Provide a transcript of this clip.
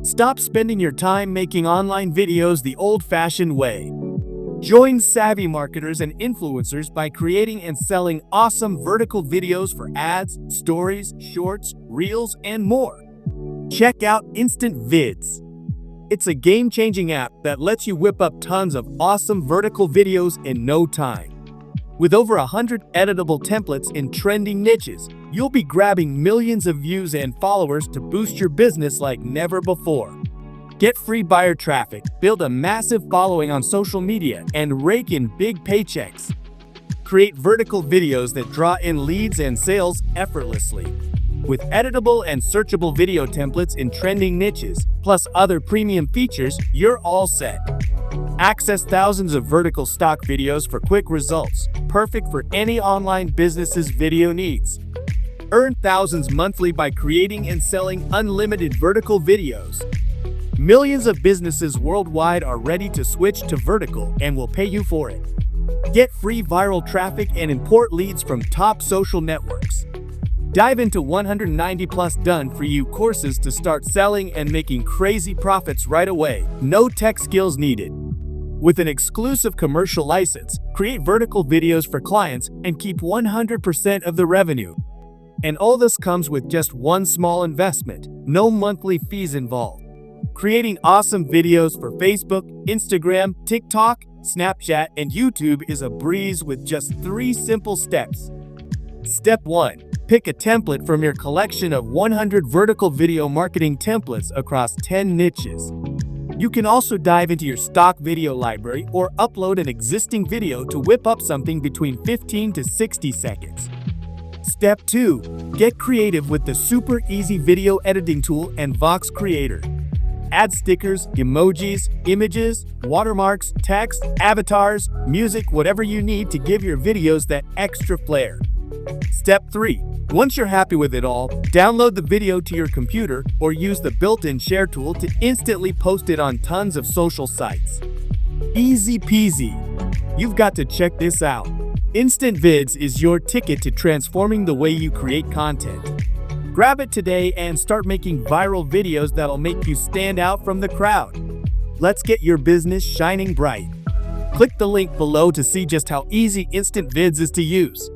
Stop spending your time making online videos the old-fashioned way. Join savvy marketers and influencers by creating and selling awesome vertical videos for ads, stories, shorts, reels, and more. Check out InstantVidz. It's a game-changing app that lets you whip up tons of awesome vertical videos in no time. With over 100 editable templates in trending niches, you'll be grabbing millions of views and followers to boost your business like never before. Get free buyer traffic, build a massive following on social media, and rake in big paychecks. Create vertical videos that draw in leads and sales effortlessly. With editable and searchable video templates in trending niches, plus other premium features, you're all set. Access thousands of vertical stock videos for quick results, perfect for any online business's video needs. Earn thousands monthly by creating and selling unlimited vertical videos. Millions of businesses worldwide are ready to switch to vertical and will pay you for it. Get free viral traffic and import leads from top social networks. Dive into 190+ done-for-you courses to start selling and making crazy profits right away. No tech skills needed. With an exclusive commercial license, create vertical videos for clients and keep 100% of the revenue. And all this comes with just one small investment, no monthly fees involved. Creating awesome videos for Facebook, Instagram, TikTok, Snapchat, and YouTube is a breeze with just 3 simple steps. Step 1. Pick a template from your collection of 100 vertical video marketing templates across 10 niches. You can also dive into your stock video library or upload an existing video to whip up something between 15 to 60 seconds. Step 2. Get creative with the super easy video editing tool and Vox Creator. Add stickers, emojis, images, watermarks, text, avatars, music, whatever you need to give your videos that extra flair. Step 3. Once you're happy with it all, download the video to your computer or use the built-in share tool to instantly post it on tons of social sites. Easy peasy. You've got to check this out. InstantVidz is your ticket to transforming the way you create content. Grab it today and start making viral videos that'll make you stand out from the crowd. Let's get your business shining bright. Click the link below to see just how easy InstantVidz is to use.